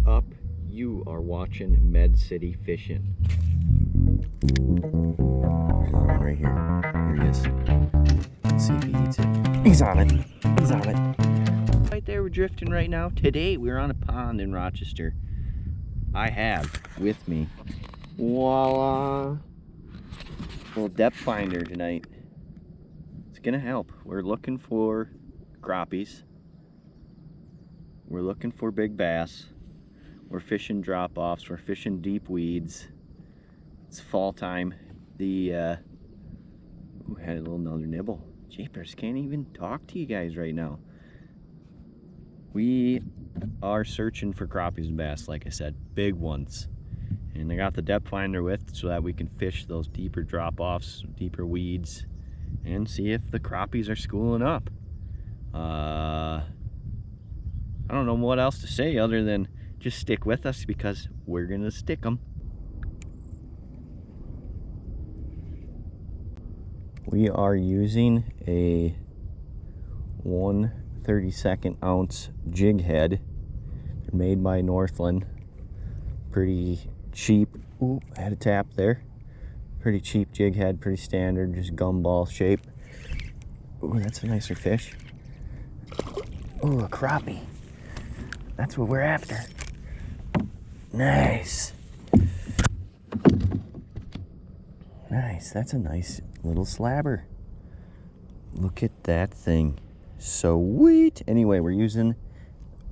up? You are watching Med City Fishing. There's another one right here. Here he is. Let's see if he eats it. He's on it. He's on it. Right there, we're drifting right now. Today, we're on a pond in Rochester. I have with me, voila, a little depth finder tonight. It's gonna help. We're looking for crappies. We're looking for big bass. We're fishing drop-offs. We're fishing deep weeds. It's fall time. Had a little another nibble. Jeepers, can't even talk to you guys right now. We are searching for crappies and bass, like I said, big ones. And I got the depth finder with so that we can fish those deeper drop-offs, deeper weeds, and see if the crappies are schooling up. I don't know what else to say other than just stick with us because we're gonna stick them. We are using a 1/32 ounce jig head. They're made by Northland. Pretty cheap. Ooh, I had a tap there. Pretty cheap jig head, pretty standard, just gumball shape. Ooh, that's a nicer fish. Ooh, a crappie. That's what we're after. Nice. Nice, that's a nice little slabber. Look at that thing. Sweet. Anyway, we're using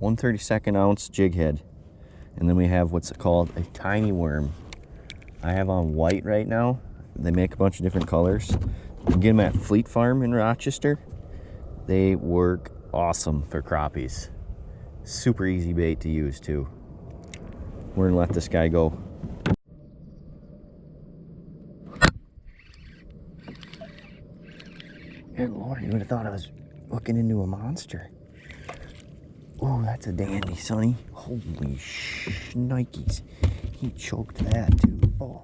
1/32 ounce jig head. And then we have what's called a tiny worm. I have on white right now. They make a bunch of different colors. You can get them at Fleet Farm in Rochester. They work awesome for crappies. Super easy bait to use too. We're gonna let this guy go. Good Lord, you would have thought I was looking into a monster. Oh, that's a dandy, Sonny. Holy shnikes. He choked that too. Oh.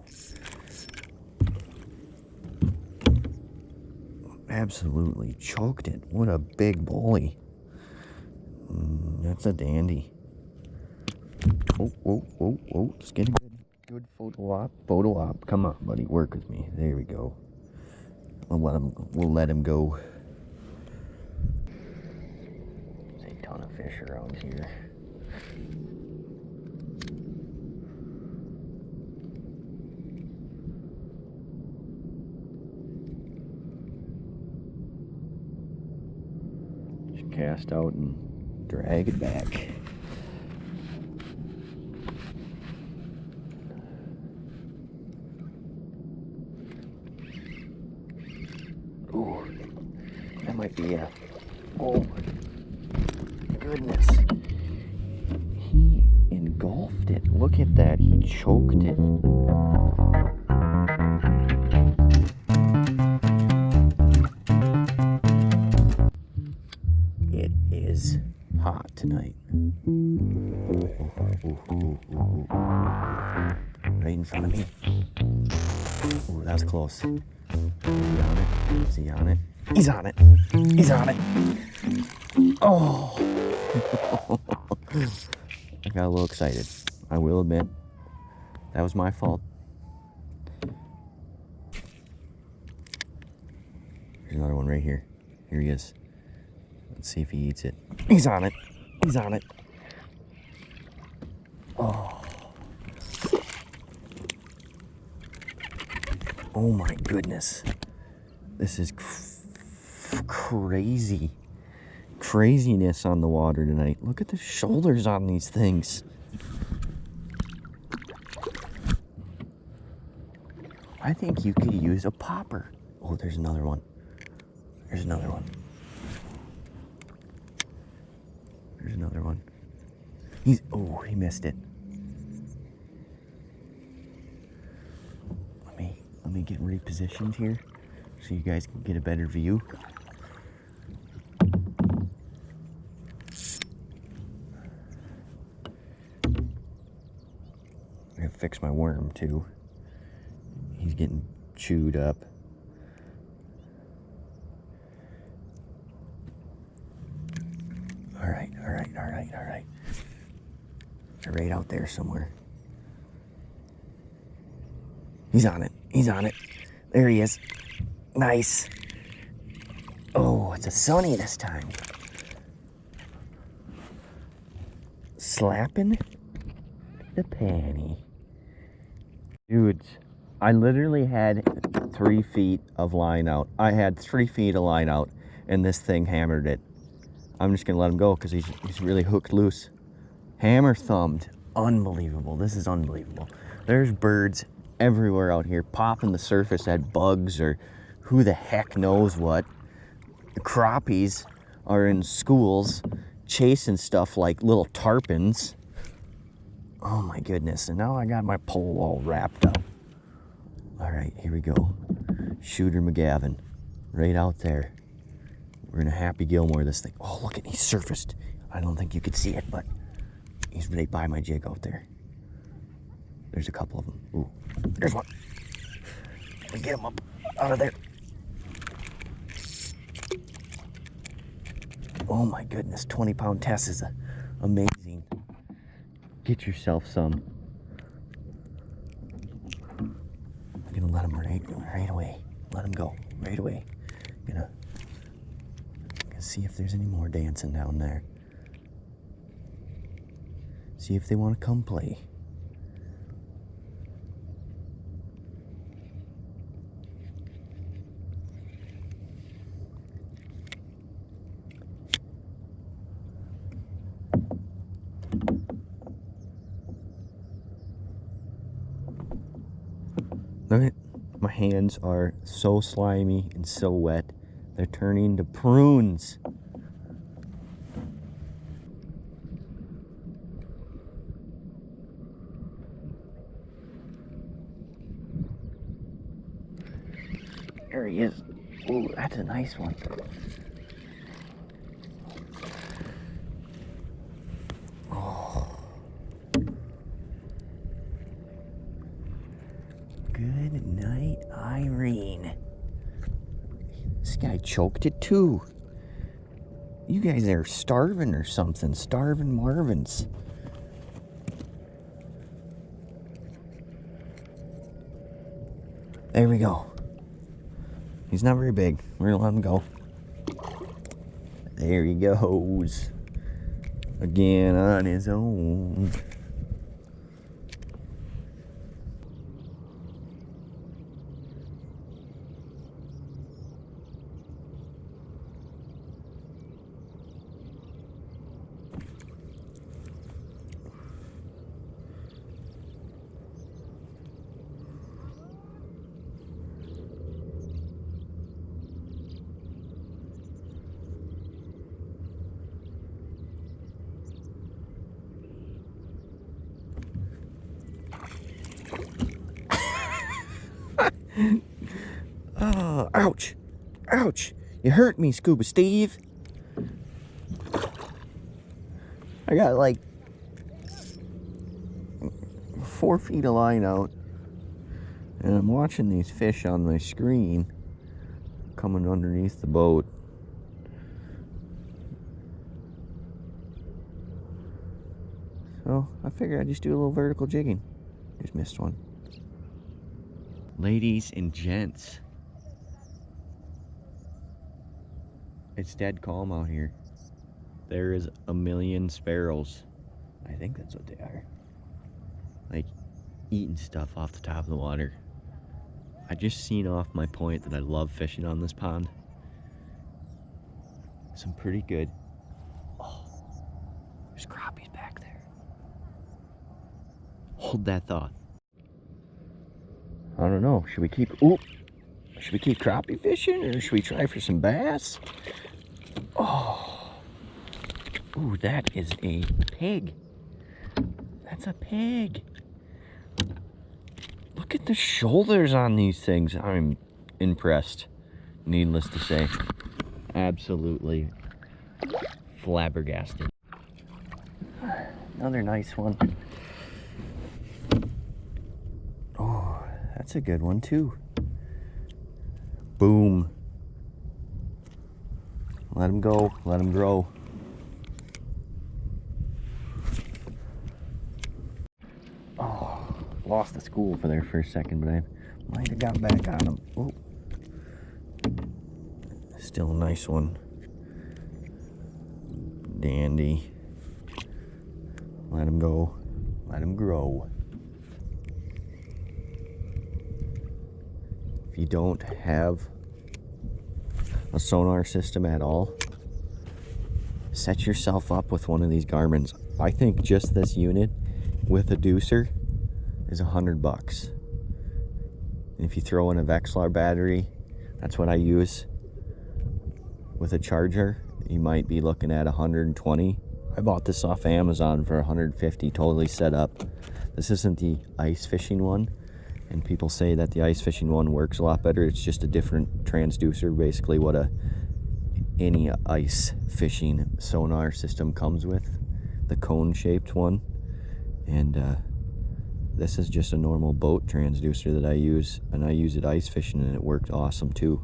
Absolutely choked it. What a big bully. That's a dandy. Oh. Just get a good photo op. Come on, buddy. Work with me. There we go. We'll let him go. There's a ton of fish around here. Just cast out and drag it back. Ooh, that might be a, oh my goodness. He engulfed it. Look at that, he choked it. It is hot tonight. Ooh. Right in front of me. Ooh, that was close. Is he on it? He's on it. He's on it. Oh! I got a little excited. I will admit. That was my fault. There's another one right here. Here he is. Let's see if he eats it. He's on it. He's on it. Oh. Oh my goodness. This is crazy. Craziness on the water tonight. Look at the shoulders on these things. I think you could use a popper. Oh, there's another one. There's another one. There's another one. Oh, he missed it. Let me get repositioned here so you guys can get a better view. I have to fix my worm too. He's getting chewed up. All right. They're right out there somewhere. He's on it. He's on it. There he is. Nice. Oh, it's a sunny this time. Slapping the panty. Dudes, I literally had 3 feet of line out. I had 3 feet of line out, and this thing hammered it. I'm just gonna let him go because he's really hooked loose. Hammer thumbed. Unbelievable. This is unbelievable. There's birds everywhere out here popping the surface at bugs or who the heck knows what. The crappies are in schools chasing stuff like little tarpons. Oh my goodness. And now I got my pole all wrapped up. All right, here we go. Shooter McGavin, right out there. We're gonna Happy Gilmore this thing. Oh, look at, he's surfaced. I don't think you could see it, but he's right by my jig out there. There's a couple of them. Ooh, there's one. Let me get him up out of there. Oh my goodness, 20-pound Tess is amazing. Get yourself some. I'm gonna let him right away. Let him go right away. Gonna see if there's any more dancing down there. See if they want to come play. Look at, my hands are so slimy and so wet. They're turning to prunes. There he is. Ooh, that's a nice one. Oh. Good night, Irene. This guy choked it too. You guys are starving or something. Starving Marvins. There we go. He's not very big. We're gonna let him go. There he goes. Again on his own. Oh, ouch. Ouch. You hurt me, Scuba Steve. I got like 4 feet of line out, and I'm watching these fish on my screen coming underneath the boat. So I figured I'd just do a little vertical jigging. Just missed one. Ladies and gents, it's dead calm out here. There is a million sparrows. I think that's what they are. Like, eating stuff off the top of the water. I just seen off my point that I love fishing on this pond. Some pretty good. Oh, there's crappies back there. Hold that thought. I don't know. Should we keep crappie fishing, or should we try for some bass? Oh, ooh, that is a pig. That's a pig. Look at the shoulders on these things. I'm impressed. Needless to say, absolutely flabbergasted. Another nice one. Oh, that's a good one too. Boom. Let him go. Let him grow. lost the school for there for a second, but I might have got back on him. Oh, still a nice one. Dandy. Let him go. Let him grow. If you don't have a sonar system at all, set yourself up with one of these Garmin's. I think just this unit with a deucer is $100. And if you throw in a Vexlar battery, that's what I use with a charger, you might be looking at 120. I bought this off Amazon for 150, totally set up. This isn't the ice fishing one, and people say that the ice fishing one works a lot better. It's just a different transducer, basically what any ice fishing sonar system comes with, the cone shaped one. And this is just a normal boat transducer that I use, and I use it ice fishing, and it worked awesome too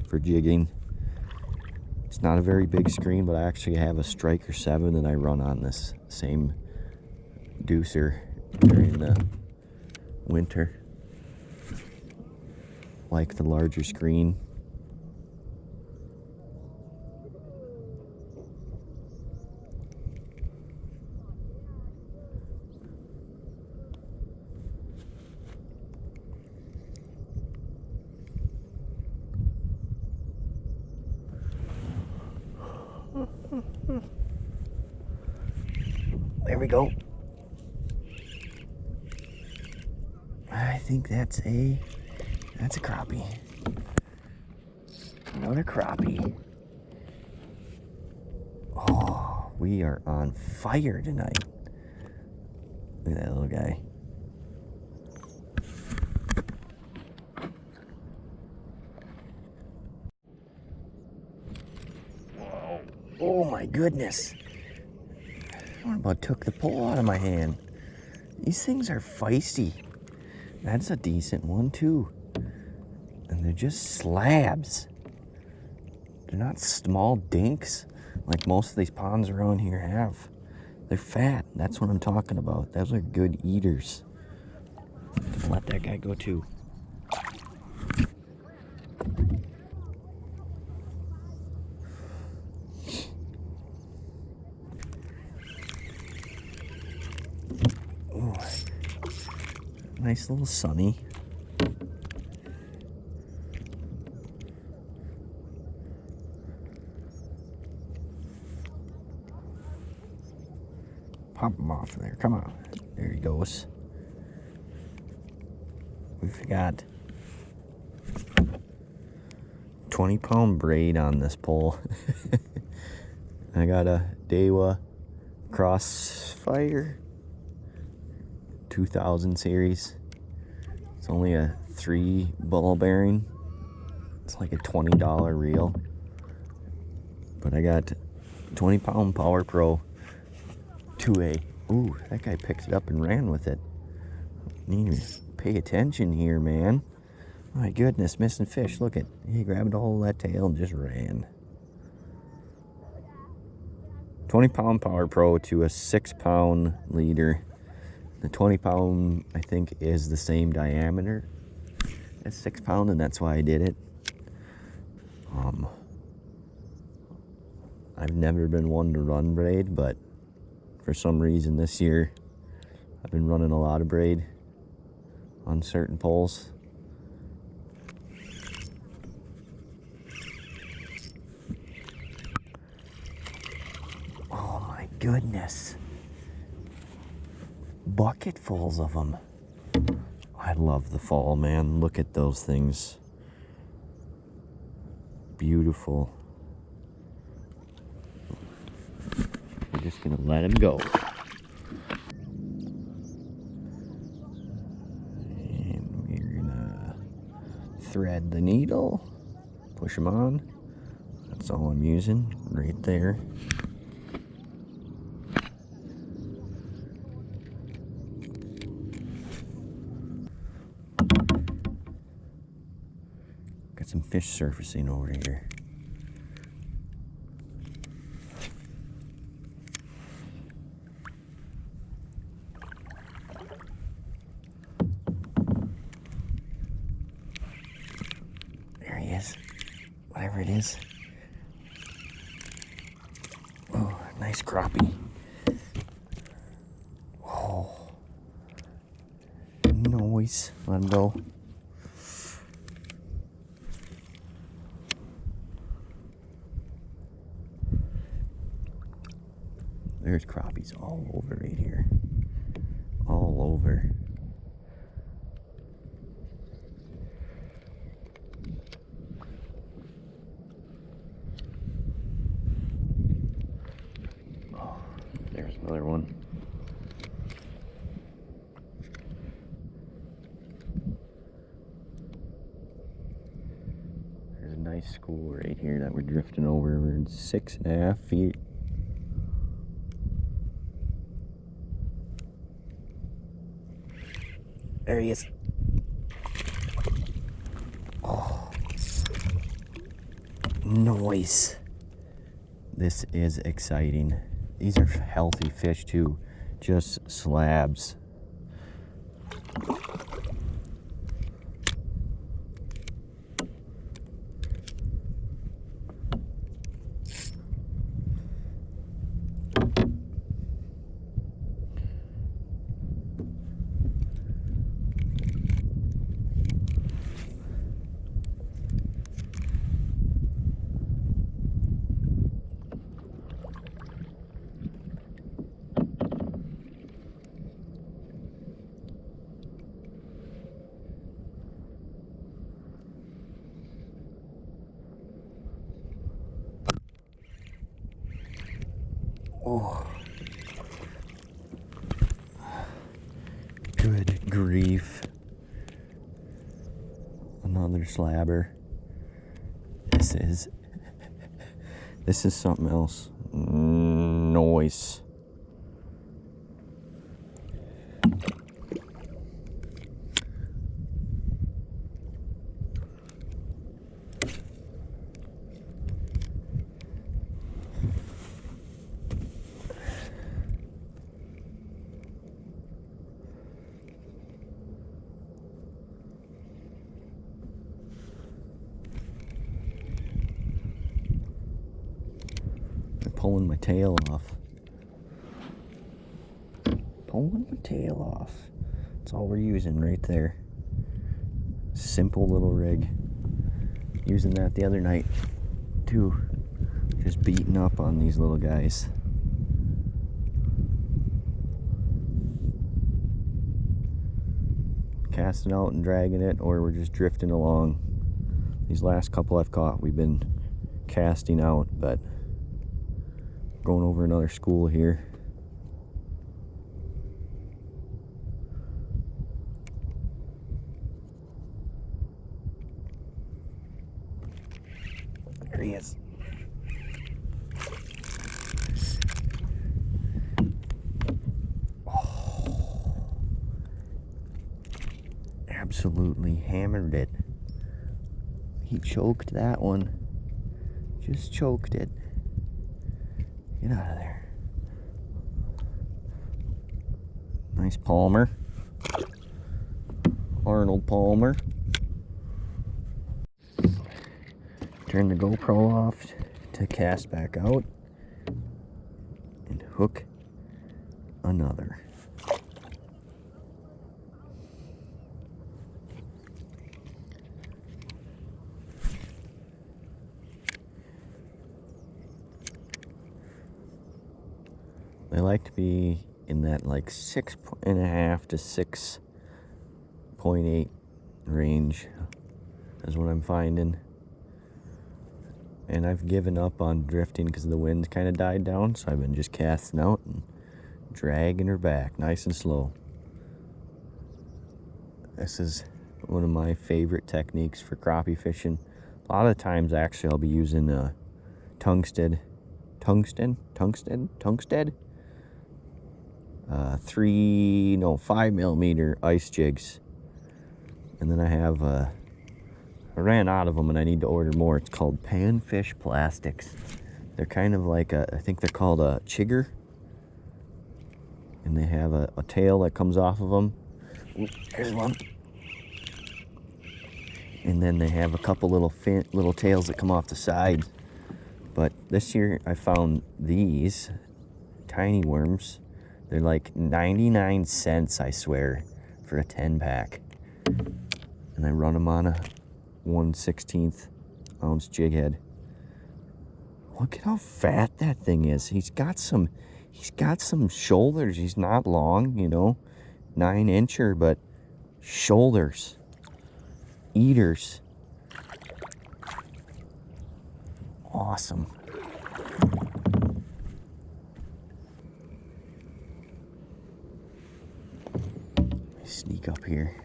for jigging. It's not a very big screen, but I actually have a Striker 7 that I run on this same deucer during the winter. Like the larger screen. There we go. I think that's a crappie. Another crappie. Oh, we are on fire tonight. Look at that little guy. Whoa. Oh my goodness. What about took the pole out of my hand? These things are feisty. That's a decent one too. And they're just slabs. They're not small dinks like most of these ponds around here have. They're fat. That's what I'm talking about. Those are good eaters. Let that guy go too. Ooh. Nice little sunny. Pop him off there. Come on. There he goes. We've got 20-pound braid on this pole. I got a Dewa Crossfire 2000 series. It's only a 3 ball bearing. It's like a $20 reel. But I got 20-pound Power Pro 2A. Ooh, that guy picked it up and ran with it. Need to pay attention here, man. My goodness, missing fish. Look at, he grabbed a hold of that tail and just ran. 20-pound Power Pro to a 6-pound leader. The 20-pound, I think, is the same diameter as 6-pound, and that's why I did it. I've never been one to run braid, but for some reason this year I've been running a lot of braid on certain poles. Oh my goodness. Bucketfuls of them. I love the fall, man. Look at those things. Beautiful. We're just gonna let him go. And we're gonna thread the needle, push him on. That's all I'm using right there. Got some fish surfacing over here. whatever it is. Oh, nice crappie. Oh, noise. Let him go. There's crappies all over right here. All over. Oh, there's another one. There's a nice school right here that we're drifting over. We're 6.5 feet. There he is. Oh, noise. This is exciting. These are healthy fish too, just slabs. Oh, good grief. Another slabber. This is something else. Noise. Pulling my tail off. Pulling my tail off. That's all we're using right there. Simple little rig. Using that the other night too. Just beating up on these little guys. Casting out and dragging it, or we're just drifting along. These last couple I've caught, we've been casting out, but going over another school here. There he is. Oh, absolutely hammered it. He choked that one. Just choked it. Get out of there. Nice Palmer. Arnold Palmer. Turn the GoPro off to cast back out and hook another. They like to be in that like 6.5 to 6.8 range is what I'm finding. And I've given up on drifting because the wind kind of died down, so I've been just casting out and dragging her back nice and slow. This is one of my favorite techniques for crappie fishing. A lot of times actually I'll be using tungsten 5mm ice jigs, and then I have I ran out of them and I need to order more. It's called panfish plastics. They're kind of like I think they're called a chigger, and they have a tail that comes off of them. Ooh, here's one. And then they have a couple little tails that come off the sides. But this year I found these tiny worms. They're like 99 cents, I swear, for a 10-pack. And I run them on a 1/16 ounce jig head. Look at how fat that thing is. He's got some shoulders. He's not long, you know, 9-incher, but shoulders. Eaters. Awesome. Sneak up here.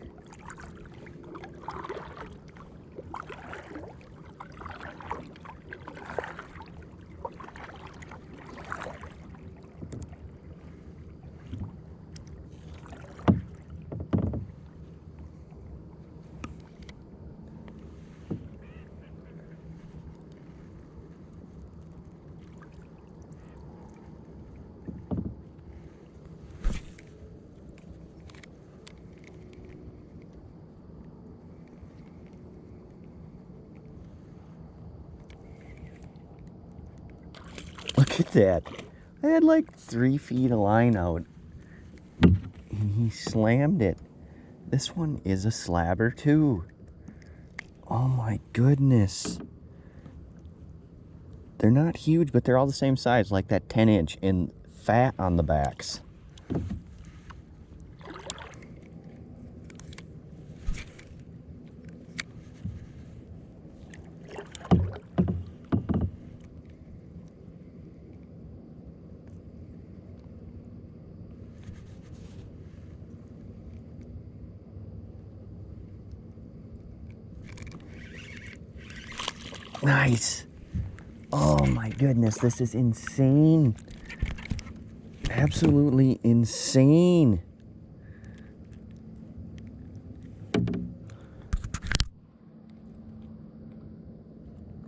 Look at that. I had like 3 feet of line out. And he slammed it. This one is a slabber too. Oh my goodness. They're not huge, but they're all the same size, like that 10-inch, and fat on the backs. Nice. Oh my goodness, this is insane. Absolutely insane.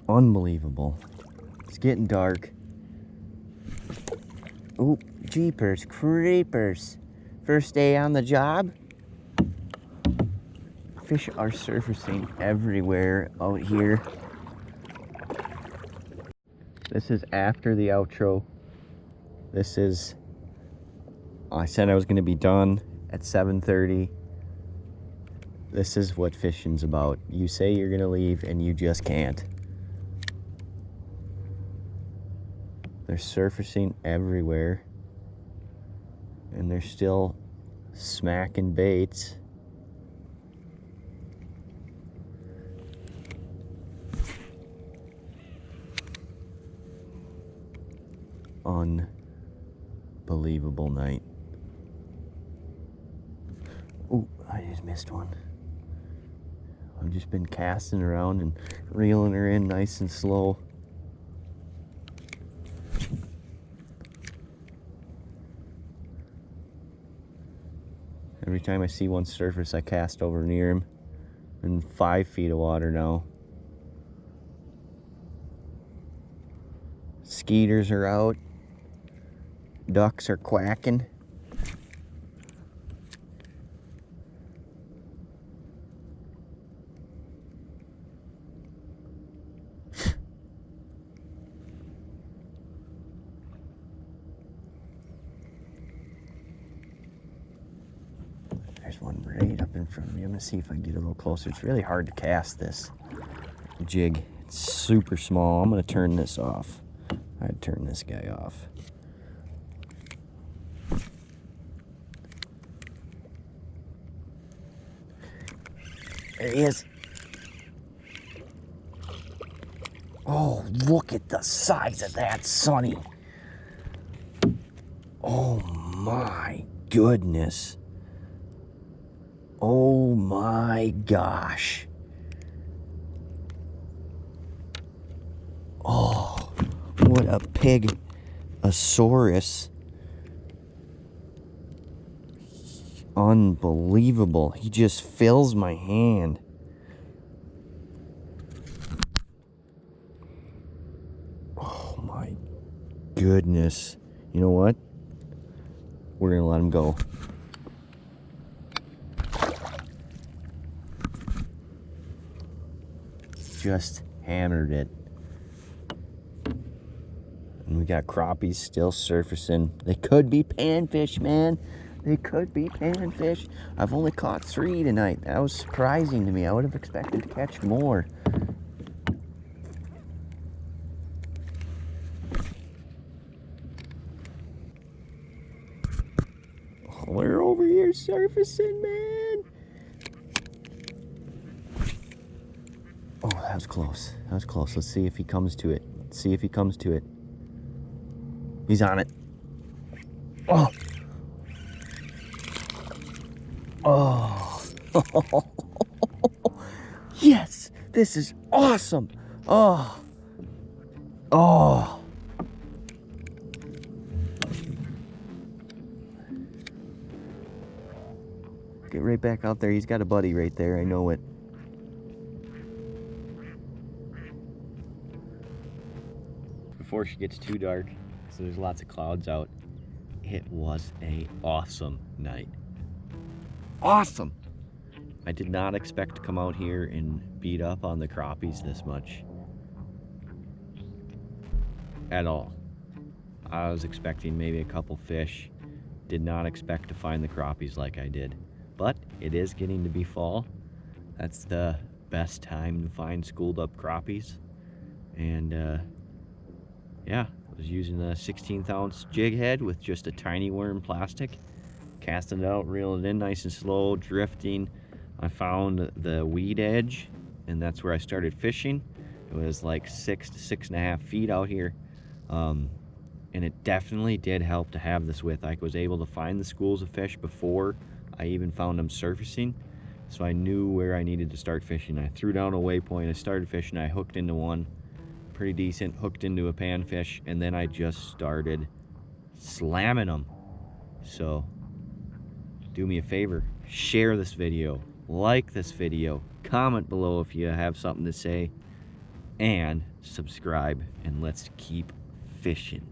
Unbelievable. It's getting dark. Oh, jeepers creepers. First day on the job. Fish are surfacing everywhere out here. This is after the outro. This is, I said I was going to be done at 7:30. This is what fishing's about. You say you're going to leave and you just can't. They're surfacing everywhere. And they're still smacking baits. Unbelievable night. Oh, I just missed one. I've just been casting around and reeling her in nice and slow. Every time I see one surface, I cast over near him. In 5 feet of water now. Skeeters are out. Ducks are quacking. There's one right up in front of me. I'm gonna see if I can get a little closer. It's really hard to cast this jig. It's super small. I'm gonna turn this off. I'd turn this guy off. There he is. Oh, look at the size of that, Sonny. Oh my goodness. Oh my gosh. Oh, what a pig-asaurus. Unbelievable. He just fills my hand. Oh my goodness. You know what? We're gonna let him go. just hammered it. And we got crappies still surfacing. They could be panfish, man. They could be panfish. I've only caught 3 tonight. That was surprising to me. I would have expected to catch more. Oh, they're over here surfacing, man. Oh, that was close. That was close. Let's see if he comes to it. Let's see if he comes to it. He's on it. Oh. Oh. Yes, this is awesome. Oh. Oh. Get right back out there. He's got a buddy right there. I know it. Before she gets too dark, so there's lots of clouds out. It was an awesome night. Awesome! I did not expect to come out here and beat up on the crappies this much. At all. I was expecting maybe a couple fish. Did not expect to find the crappies like I did. But it is getting to be fall. That's the best time to find schooled up crappies. And yeah, I was using a 16th ounce jig head with just a tiny worm plastic. Casting it out, reeling it in nice and slow, drifting. I found the weed edge, and that's where I started fishing. It was like 6 to 6.5 feet out here. And it definitely did help to have this width. I was able to find the schools of fish before I even found them surfacing. So I knew where I needed to start fishing. I threw down a waypoint, I started fishing, I hooked into one. Pretty decent, hooked into a panfish, and then I just started slamming them. So do me a favor, share this video, like this video, comment below if you have something to say, and subscribe, and let's keep fishing.